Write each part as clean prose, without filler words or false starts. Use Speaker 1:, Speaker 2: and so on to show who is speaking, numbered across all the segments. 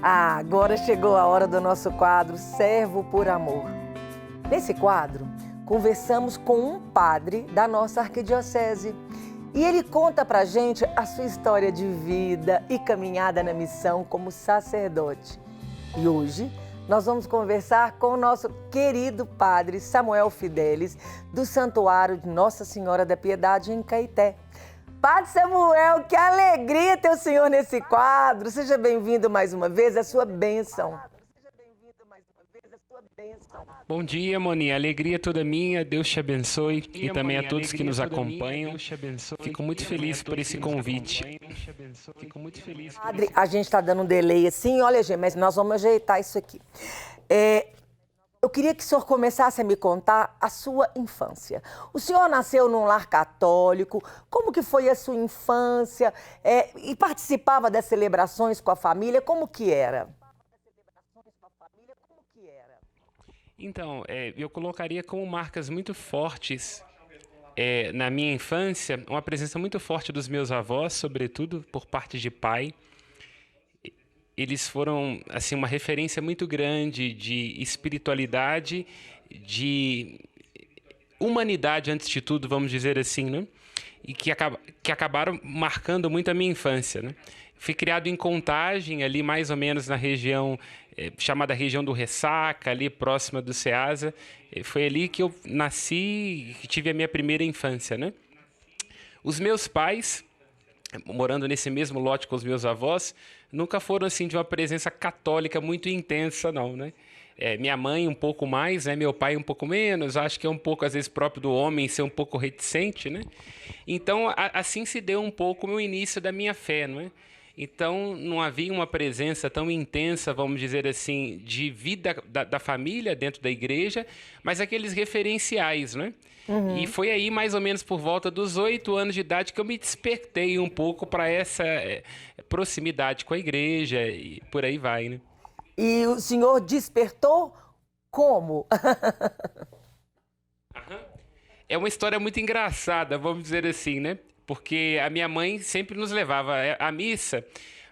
Speaker 1: Agora chegou a hora do nosso quadro Servo por Amor. Nesse quadro, conversamos com um padre da nossa arquidiocese e ele conta pra gente a sua história de vida e caminhada na missão como sacerdote. E hoje nós vamos conversar com o nosso querido padre Samuel Fidelis, do Santuário de Nossa Senhora da Piedade em Caeté. Padre Samuel, que alegria ter o senhor nesse quadro. Seja bem-vindo mais uma vez, a sua bênção.
Speaker 2: Bom dia, Moni. A alegria é toda minha. Deus te abençoe. E também a todos que nos acompanham. Fico muito feliz por esse convite.
Speaker 1: Padre, a gente está dando um delay assim, olha, gente, mas nós vamos ajeitar isso aqui. Eu queria que o senhor começasse a me contar a sua infância. O senhor nasceu num lar católico, como que foi a sua infância? E participava das celebrações com a família, como que era?
Speaker 2: Então, eu colocaria como marcas muito fortes na minha infância, uma presença muito forte dos meus avós, sobretudo por parte de pai. Eles foram assim uma referência muito grande de espiritualidade, de humanidade antes de tudo, vamos dizer assim, né? E que acabaram marcando muito a minha infância, né? Fui criado em Contagem, ali mais ou menos na região chamada região do Ressaca, ali próxima do Ceasa. Foi ali que eu nasci e tive a minha primeira infância, né? Os meus pais, morando nesse mesmo lote com os meus avós, nunca foram assim de uma presença católica muito intensa, não, né? Minha mãe um pouco mais, né? Meu pai um pouco menos. Acho que é um pouco, às vezes, próprio do homem ser um pouco reticente, né? Então, assim se deu um pouco o meu início da minha fé, não é? Então, não havia uma presença tão intensa, vamos dizer assim, de vida da família dentro da igreja, mas aqueles referenciais, né? Uhum. E foi aí, mais ou menos por volta dos 8 anos de idade, que eu me despertei um pouco para essa proximidade com a igreja e por aí vai, né?
Speaker 1: E o senhor despertou como?
Speaker 2: É uma história muito engraçada, vamos dizer assim, né? Porque a minha mãe sempre nos levava à missa,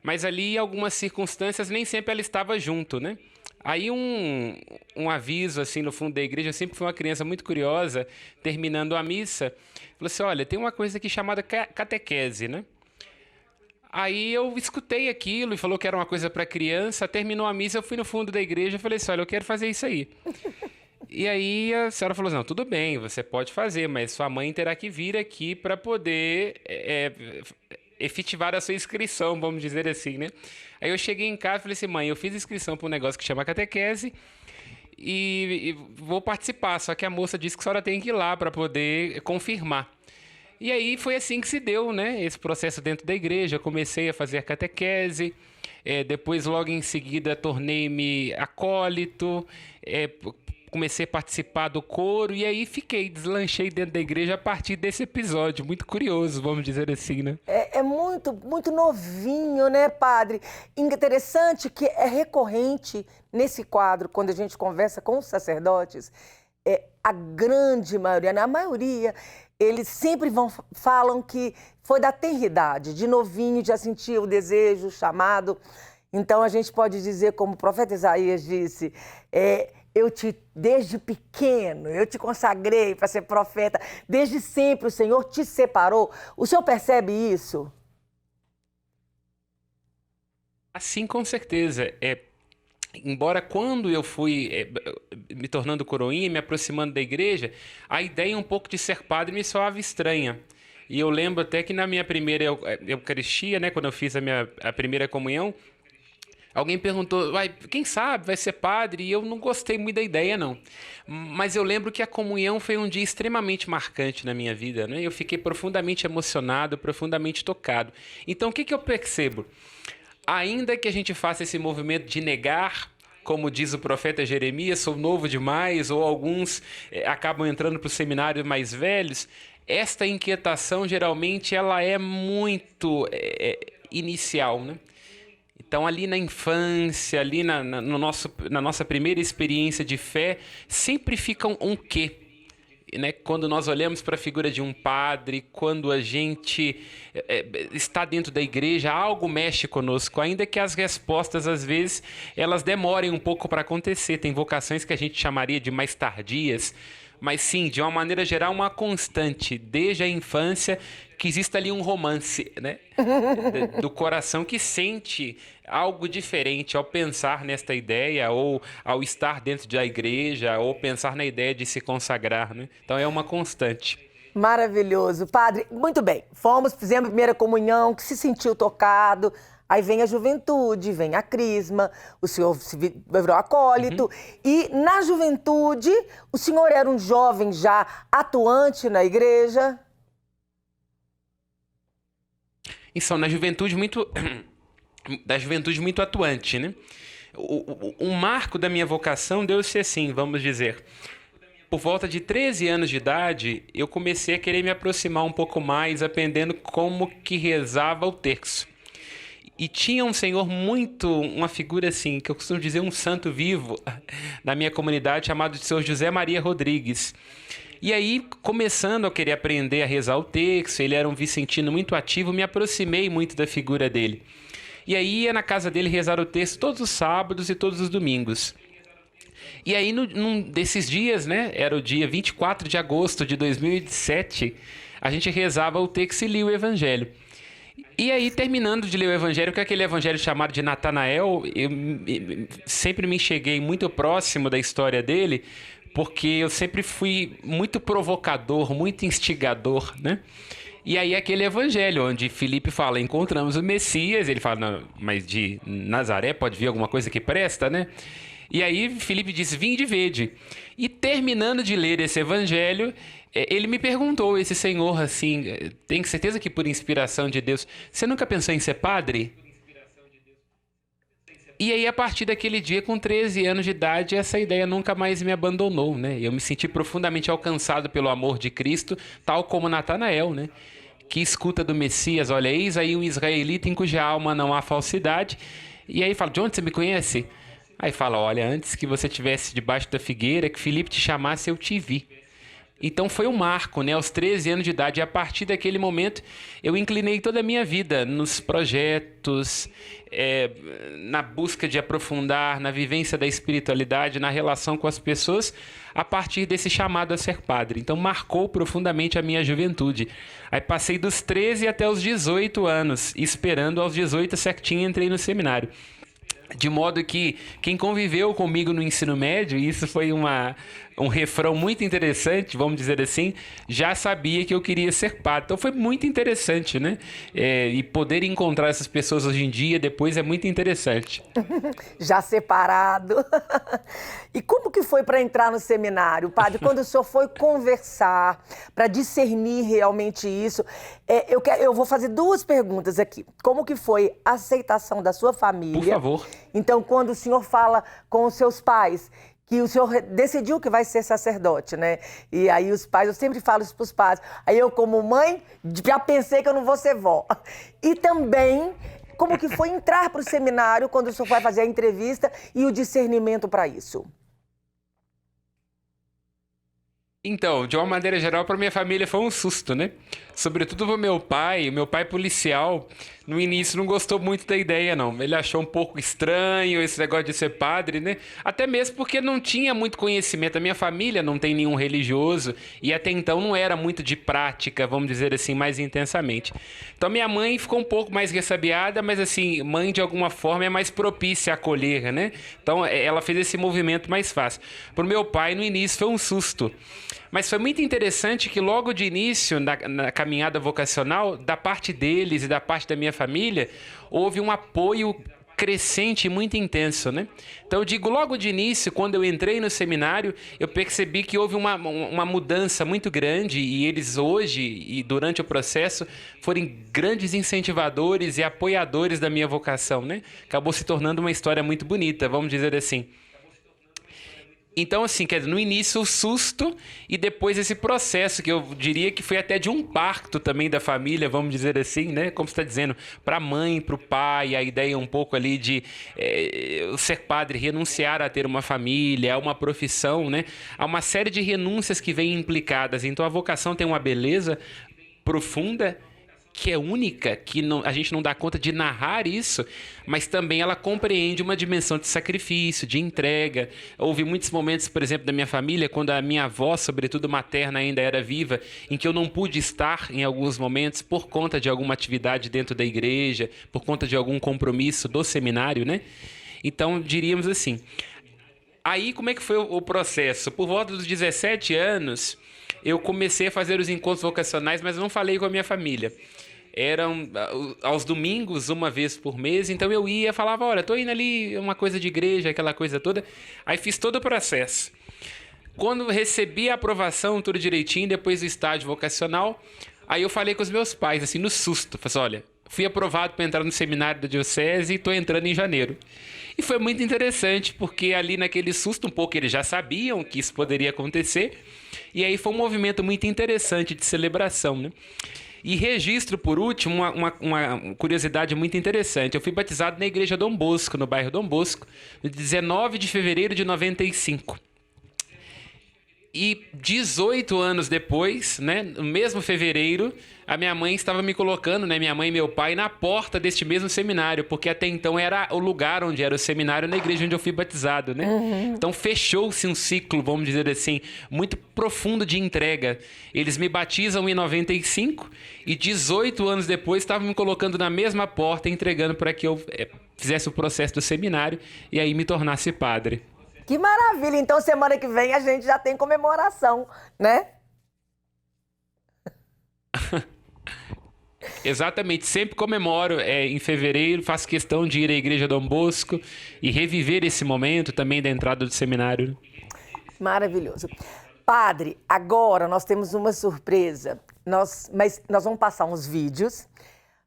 Speaker 2: mas ali, em algumas circunstâncias, nem sempre ela estava junto, né? Aí um aviso, assim, no fundo da igreja, eu sempre fui uma criança muito curiosa, terminando a missa, falou assim, olha, tem uma coisa aqui chamada catequese, né? Aí eu escutei aquilo e falou que era uma coisa para criança, terminou a missa, eu fui no fundo da igreja e falei assim, olha, eu quero fazer isso aí. E aí a senhora falou assim, não, tudo bem, você pode fazer, mas sua mãe terá que vir aqui para poder efetivar a sua inscrição, vamos dizer assim, né? Aí eu cheguei em casa e falei assim, mãe, eu fiz inscrição para um negócio que chama catequese e vou participar, só que a moça disse que a senhora tem que ir lá para poder confirmar. E aí foi assim que se deu, né, esse processo dentro da igreja. Eu comecei a fazer a catequese, depois logo em seguida tornei-me acólito, comecei a participar do coro e aí deslanchei dentro da igreja a partir desse episódio. Muito curioso, vamos dizer assim, né?
Speaker 1: É muito, muito novinho, né, padre? Interessante que é recorrente nesse quadro, quando a gente conversa com os sacerdotes, a grande maioria, a maioria, eles sempre falam que foi da tenridade, de novinho, já sentia o desejo, o chamado. Então a gente pode dizer, como o profeta Isaías disse, desde pequeno, eu te consagrei para ser profeta, desde sempre o Senhor te separou. O senhor percebe isso?
Speaker 2: Assim, com certeza. Embora quando eu fui me tornando coroinha, me aproximando da igreja, a ideia um pouco de ser padre me soava estranha. E eu lembro até que na minha primeira Eucaristia, né, quando eu fiz a primeira comunhão, alguém perguntou, quem sabe vai ser padre? E eu não gostei muito da ideia, não. Mas eu lembro que a comunhão foi um dia extremamente marcante na minha vida, né? Eu fiquei profundamente emocionado, profundamente tocado. Então, o que eu percebo? Ainda que a gente faça esse movimento de negar, como diz o profeta Jeremias, sou novo demais, ou alguns acabam entrando para o seminário mais velhos, esta inquietação geralmente ela é muito inicial, né? Então, ali na infância, ali na nossa primeira experiência de fé, sempre fica um quê. né, quando nós olhamos para a figura de um padre, quando a gente está dentro da igreja, algo mexe conosco, ainda que as respostas, às vezes, elas demorem um pouco para acontecer. Tem vocações que a gente chamaria de mais tardias, mas sim, de uma maneira geral, uma constante, desde a infância, que exista ali um romance, né? Do coração que sente algo diferente ao pensar nesta ideia, ou ao estar dentro da igreja, ou pensar na ideia de se consagrar, né? Então é uma constante.
Speaker 1: Maravilhoso. Padre, muito bem. Fizemos a primeira comunhão, que se sentiu tocado. Aí vem a juventude, vem a crisma, o senhor virou acólito. E na juventude, o senhor era um jovem já atuante na igreja?
Speaker 2: Isso, na juventude muito... da juventude muito atuante, né? O marco da minha vocação deu-se assim, vamos dizer. Por volta de 13 anos de idade, eu comecei a querer me aproximar um pouco mais, aprendendo como que rezava o terço. E tinha um senhor uma figura assim, que eu costumo dizer um santo vivo, na minha comunidade, chamado de Senhor José Maria Rodrigues. E aí, começando a querer aprender a rezar o terço, ele era um vicentino muito ativo, me aproximei muito da figura dele. E aí ia na casa dele rezar o terço todos os sábados e todos os domingos. E aí, num desses dias, né, era o dia 24 de agosto de 2007, a gente rezava o terço e lia o Evangelho. E aí, terminando de ler o Evangelho, que é aquele Evangelho chamado de Natanael, eu sempre me cheguei muito próximo da história dele, porque eu sempre fui muito provocador, muito instigador, né? E aí aquele evangelho onde Filipe fala, encontramos o Messias, ele fala, não, mas de Nazaré pode vir alguma coisa que presta, né? E aí Filipe diz, vinde e vede. E terminando de ler esse evangelho, ele me perguntou, esse senhor assim, tem certeza que por inspiração de Deus, você nunca pensou em ser padre? E aí, a partir daquele dia, com 13 anos de idade, essa ideia nunca mais me abandonou, né? Eu me senti profundamente alcançado pelo amor de Cristo, tal como Natanael, né? Que escuta do Messias, olha, eis aí um israelita em cuja alma não há falsidade. E aí fala, de onde você me conhece? Aí fala, olha, antes que você estivesse debaixo da figueira, que Filipe te chamasse, eu te vi. Então foi um marco, né? Aos 13 anos de idade. E a partir daquele momento, eu inclinei toda a minha vida nos projetos, na busca de aprofundar, na vivência da espiritualidade, na relação com as pessoas, a partir desse chamado a ser padre. Então marcou profundamente a minha juventude. Aí passei dos 13 até os 18 anos, esperando aos 18 certinho entrei no seminário. De modo que quem conviveu comigo no ensino médio, e isso foi um refrão muito interessante, vamos dizer assim, já sabia que eu queria ser padre. Então foi muito interessante, né? E poder encontrar essas pessoas hoje em dia, depois, é muito interessante.
Speaker 1: Já separado. E como que foi para entrar no seminário, padre? Quando o senhor foi conversar, para discernir realmente isso, eu vou fazer duas perguntas aqui. Como que foi a aceitação da sua família?
Speaker 2: Por favor.
Speaker 1: Então, quando o senhor fala com os seus pais, que o senhor decidiu que vai ser sacerdote, né? E aí os pais, eu sempre falo isso para os pais, aí eu como mãe já pensei que eu não vou ser vó. E também, como que foi entrar para o seminário quando o senhor vai fazer a entrevista e o discernimento para isso?
Speaker 2: Então, de uma maneira geral, para minha família foi um susto, né? Sobretudo para o meu pai policial, no início não gostou muito da ideia, não. Ele achou um pouco estranho esse negócio de ser padre, né? Até mesmo porque não tinha muito conhecimento. A minha família não tem nenhum religioso e até então não era muito de prática, vamos dizer assim, mais intensamente. Então minha mãe ficou um pouco mais ressabiada, mas assim, mãe de alguma forma é mais propícia a acolher, né? Então ela fez esse movimento mais fácil. Para o meu pai, no início, foi um susto. Mas foi muito interessante que logo de início, na caminhada vocacional, da parte deles e da parte da minha família, houve um apoio crescente e muito intenso, né? Então eu digo, logo de início, quando eu entrei no seminário, eu percebi que houve uma mudança muito grande e eles hoje e durante o processo foram grandes incentivadores e apoiadores da minha vocação, né? Acabou se tornando uma história muito bonita, vamos dizer assim. Então, assim, quer dizer, no início o susto e depois esse processo, que eu diria que foi até de um parto também da família, vamos dizer assim, né? Como você está dizendo, para a mãe, para o pai, a ideia um pouco ali de ser padre, renunciar a ter uma família, a uma profissão, né? Há uma série de renúncias que vêm implicadas. Então, a vocação tem uma beleza profunda, que é única, que a gente não dá conta de narrar isso, mas também ela compreende uma dimensão de sacrifício, de entrega. Houve muitos momentos, por exemplo, da minha família, quando a minha avó, sobretudo materna, ainda era viva, em que eu não pude estar em alguns momentos por conta de alguma atividade dentro da igreja, por conta de algum compromisso do seminário, né? Então, diríamos assim. Aí, como é que foi o processo? Por volta dos 17 anos, eu comecei a fazer os encontros vocacionais, mas não falei com a minha família. Eram aos domingos, uma vez por mês, então eu ia, falava, olha, tô indo ali, uma coisa de igreja, aquela coisa toda. Aí fiz todo o processo. Quando recebi a aprovação, tudo direitinho, depois do estágio vocacional, aí eu falei com os meus pais, assim, no susto. Falei assim, olha, fui aprovado para entrar no seminário da diocese e estou entrando em janeiro. E foi muito interessante, porque ali naquele susto um pouco eles já sabiam que isso poderia acontecer. E aí foi um movimento muito interessante de celebração, né? E registro, por último, uma curiosidade muito interessante. Eu fui batizado na igreja Dom Bosco, no bairro Dom Bosco, no 19 de fevereiro de 95. E 18 anos depois, né, no mesmo fevereiro, a minha mãe estava me colocando, né, minha mãe e meu pai, na porta deste mesmo seminário, porque até então era o lugar onde era o seminário, na igreja onde eu fui batizado, né? Uhum. Então fechou-se um ciclo, vamos dizer assim, muito profundo de entrega. Eles me batizam em 95 e 18 anos depois estavam me colocando na mesma porta, entregando para que eu fizesse o processo do seminário e aí me tornasse padre.
Speaker 1: Que maravilha! Então, semana que vem a gente já tem comemoração, né?
Speaker 2: Exatamente. Sempre comemoro em fevereiro, faço questão de ir à Igreja Dom Bosco e reviver esse momento também da entrada do seminário.
Speaker 1: Maravilhoso. Padre, agora nós temos uma surpresa. Nós vamos passar uns vídeos,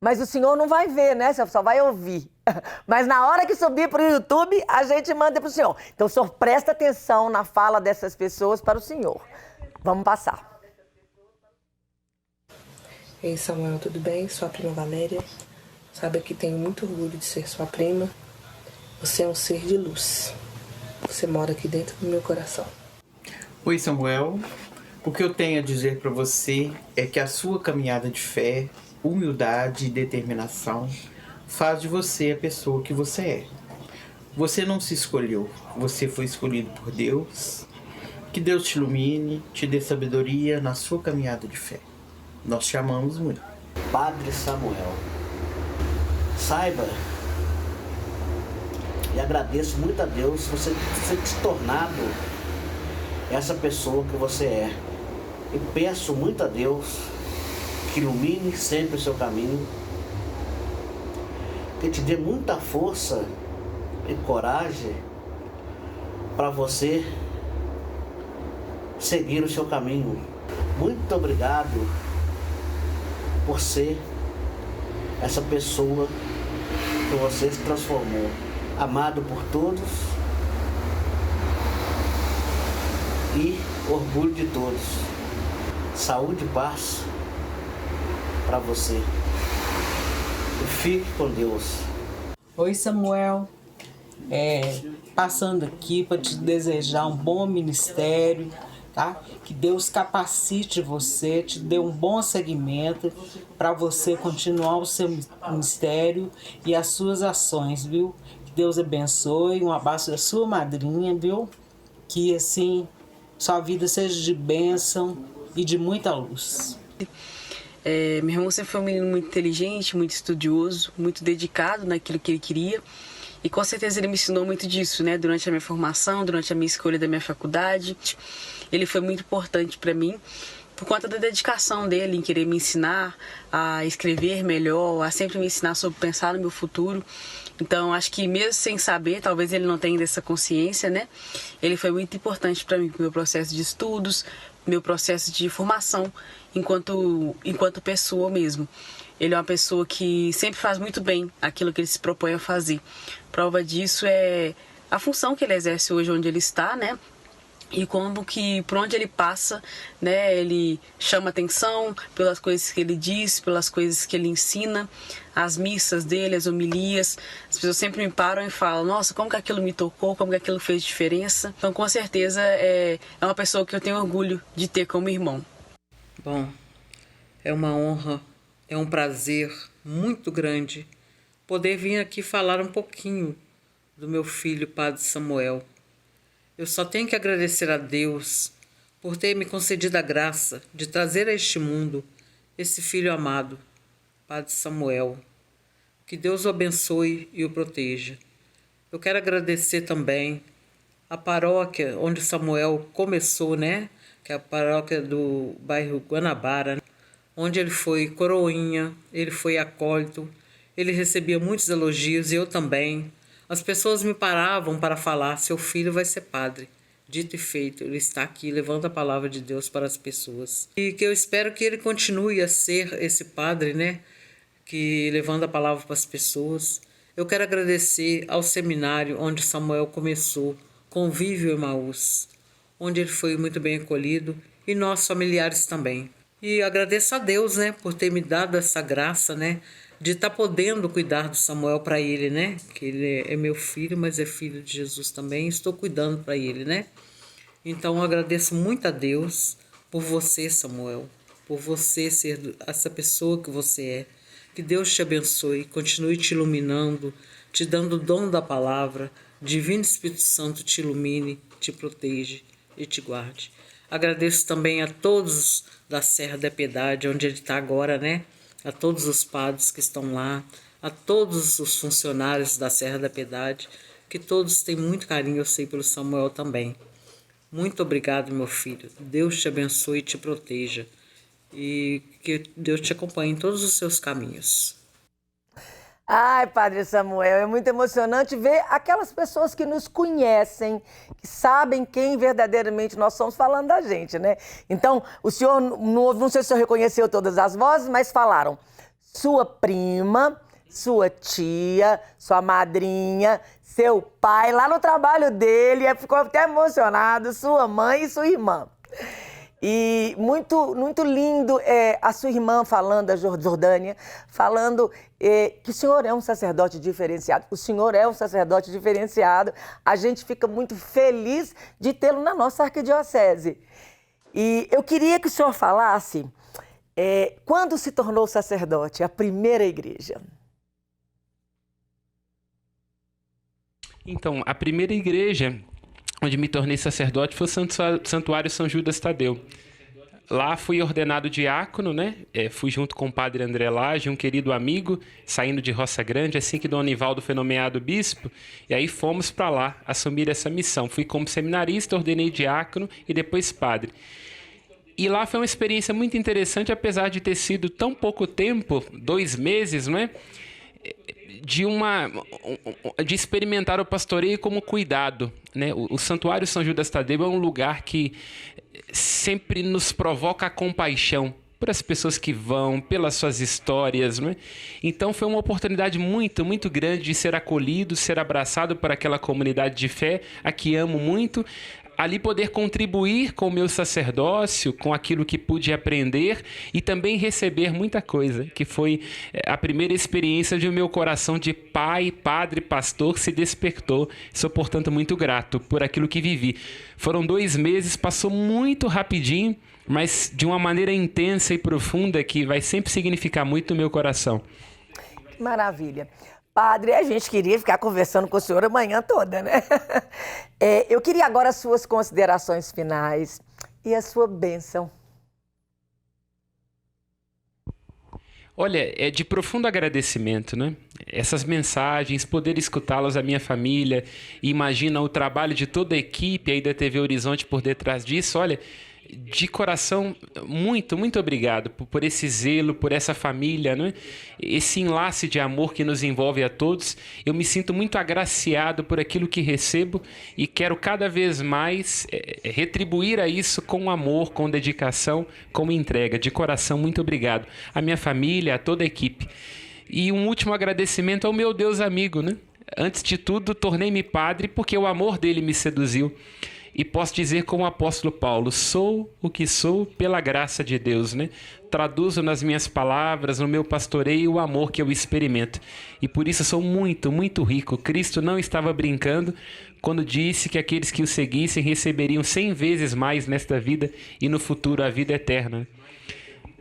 Speaker 1: mas o senhor não vai ver, né? Você só vai ouvir. Mas na hora que subir para o YouTube, a gente manda para o senhor. Então, o senhor presta atenção na fala dessas pessoas para o senhor. Vamos passar.
Speaker 3: Ei, Samuel, tudo bem? Sou a prima Valéria. Sabe que tenho muito orgulho de ser sua prima. Você é um ser de luz. Você mora aqui dentro do meu coração.
Speaker 4: Oi, Samuel. O que eu tenho a dizer para você é que a sua caminhada de fé, humildade e determinação faz de você a pessoa que você é. Você não se escolheu, você foi escolhido por Deus. Que Deus te ilumine, te dê sabedoria na sua caminhada de fé. Nós te amamos muito.
Speaker 5: Padre Samuel, saiba e agradeço muito a Deus você ter se tornado essa pessoa que você é. E peço muito a Deus que ilumine sempre o seu caminho, que te dê muita força e coragem para você seguir o seu caminho. Muito obrigado por ser essa pessoa que você se transformou, amado por todos e orgulho de todos. Saúde e paz para você. E fique com Deus.
Speaker 6: Oi, Samuel. Passando aqui para te desejar um bom ministério, tá? Que Deus capacite você, te dê um bom segmento para você continuar o seu ministério e as suas ações, viu? Que Deus abençoe, um abraço da sua madrinha, viu? Que assim sua vida seja de bênção e de muita luz.
Speaker 7: Meu irmão sempre foi um menino muito inteligente, muito estudioso, muito dedicado naquilo que ele queria. E com certeza ele me ensinou muito disso, né? Durante a minha formação, durante a minha escolha da minha faculdade. Ele foi muito importante para mim por conta da dedicação dele em querer me ensinar a escrever melhor, a sempre me ensinar sobre pensar no meu futuro. Então, acho que mesmo sem saber, talvez ele não tenha essa consciência, né? Ele foi muito importante para mim, pro meu processo de estudos, meu processo de formação enquanto pessoa mesmo. Ele é uma pessoa que sempre faz muito bem aquilo que ele se propõe a fazer. Prova disso é a função que ele exerce hoje onde ele está, né? E como que por onde ele passa, né, ele chama atenção pelas coisas que ele diz, pelas coisas que ele ensina, as missas dele, as homilias. As pessoas sempre me param e falam: nossa, como que aquilo me tocou, como que aquilo fez diferença. Então, com certeza, é uma pessoa que eu tenho orgulho de ter como irmão.
Speaker 8: Bom, é uma honra, é um prazer muito grande poder vir aqui falar um pouquinho do meu filho, Padre Samuel. Eu só tenho que agradecer a Deus por ter me concedido a graça de trazer a este mundo esse filho amado, Padre Samuel. Que Deus o abençoe e o proteja. Eu quero agradecer também a paróquia onde Samuel começou, né? Que é a paróquia do bairro Guanabara, onde ele foi coroinha, ele foi acólito, ele recebia muitos elogios e eu também. As pessoas me paravam para falar: seu filho vai ser padre. Dito e feito, ele está aqui levando a palavra de Deus para as pessoas. E que eu espero que ele continue a ser esse padre, né? Que levando a palavra para as pessoas. Eu quero agradecer ao seminário onde Samuel começou, Convívio Emaús, onde ele foi muito bem acolhido, e nós familiares também. E agradeço a Deus, né, por ter me dado essa graça, né, de estar podendo cuidar do Samuel para ele, né, que ele é meu filho, mas é filho de Jesus também, estou cuidando para ele, né. Então eu agradeço muito a Deus por você, Samuel, por você ser essa pessoa que você é. Que Deus te abençoe, continue te iluminando, te dando o dom da palavra. Divino Espírito Santo te ilumine, te proteja e te guarde. Agradeço também a todos da Serra da Piedade, onde ele está agora, né? A todos os padres que estão lá, a todos os funcionários da Serra da Piedade, que todos têm muito carinho, eu sei, pelo Samuel também. Muito obrigado, meu filho. Deus te abençoe e te proteja. E que Deus te acompanhe em todos os seus caminhos.
Speaker 1: Ai, Padre Samuel, é muito emocionante ver aquelas pessoas que nos conhecem, que sabem quem verdadeiramente nós somos, falando da gente, né? Então, o senhor, não sei se o senhor reconheceu todas as vozes, mas falaram sua prima, sua tia, sua madrinha, seu pai, lá no trabalho dele, ficou até emocionado, sua mãe e sua irmã. E muito, muito lindo a sua irmã falando, a Jordânia, falando que o senhor é um sacerdote diferenciado. O senhor é um sacerdote diferenciado. A gente fica muito feliz de tê-lo na nossa arquidiocese. E eu queria que o senhor falasse quando se tornou sacerdote, a primeira igreja.
Speaker 2: Então, a primeira igreja onde me tornei sacerdote foi o Santuário São Judas Tadeu. Lá fui ordenado diácono, né? Fui junto com o padre André Lage, um querido amigo, saindo de Roça Grande, assim que Dom Anivaldo foi nomeado bispo, e aí fomos para lá assumir essa missão. Fui como seminarista, ordenei diácono e depois padre. E lá foi uma experiência muito interessante, apesar de ter sido tão pouco tempo, 2 meses, não é? De experimentar o pastoreio como cuidado, né? O Santuário São Judas Tadeu é um lugar que sempre nos provoca a compaixão por as pessoas que vão, pelas suas histórias, né? Então foi uma oportunidade muito, muito grande de ser acolhido, ser abraçado por aquela comunidade de fé, a que amo muito, ali poder contribuir com o meu sacerdócio, com aquilo que pude aprender e também receber muita coisa, que foi a primeira experiência de o meu coração de pai, padre, pastor se despertou. Sou, portanto, muito grato por aquilo que vivi. Foram 2 meses, passou muito rapidinho, mas de uma maneira intensa e profunda que vai sempre significar muito no meu coração.
Speaker 1: Que maravilha. Padre, a gente queria ficar conversando com o senhor a manhã toda, né? Eu queria agora as suas considerações finais e a sua bênção.
Speaker 2: Olha, é de profundo agradecimento, né? Essas mensagens, poder escutá-las da minha família, e imagina o trabalho de toda a equipe aí da TV Horizonte por detrás disso. Olha, de coração, muito, muito obrigado por esse zelo, por essa família, né? Esse enlace de amor que nos envolve a todos. Eu me sinto muito agraciado por aquilo que recebo e quero cada vez mais retribuir a isso com amor, com dedicação, com entrega. De coração, muito obrigado. A minha família, a toda a equipe. E um último agradecimento ao meu Deus amigo, né? Antes de tudo, tornei-me padre porque o amor dele me seduziu. E posso dizer como o apóstolo Paulo, sou o que sou pela graça de Deus, né? Traduzo nas minhas palavras, no meu pastoreio, o amor que eu experimento. E por isso sou muito, muito rico. Cristo não estava brincando quando disse que aqueles que o seguissem receberiam 100 vezes mais nesta vida e no futuro a vida eterna.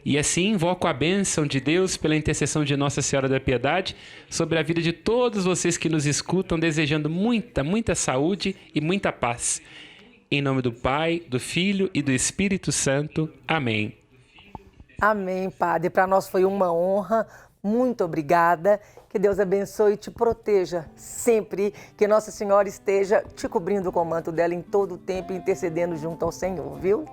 Speaker 2: E assim invoco a bênção de Deus pela intercessão de Nossa Senhora da Piedade sobre a vida de todos vocês que nos escutam, desejando muita, muita saúde e muita paz. Em nome do Pai, do Filho e do Espírito Santo. Amém.
Speaker 1: Amém, Padre. Para nós foi uma honra. Muito obrigada. Que Deus abençoe e te proteja sempre. Que Nossa Senhora esteja te cobrindo com o manto dela em todo o tempo, intercedendo junto ao Senhor, viu?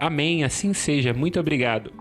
Speaker 2: Amém, assim seja. Muito obrigado.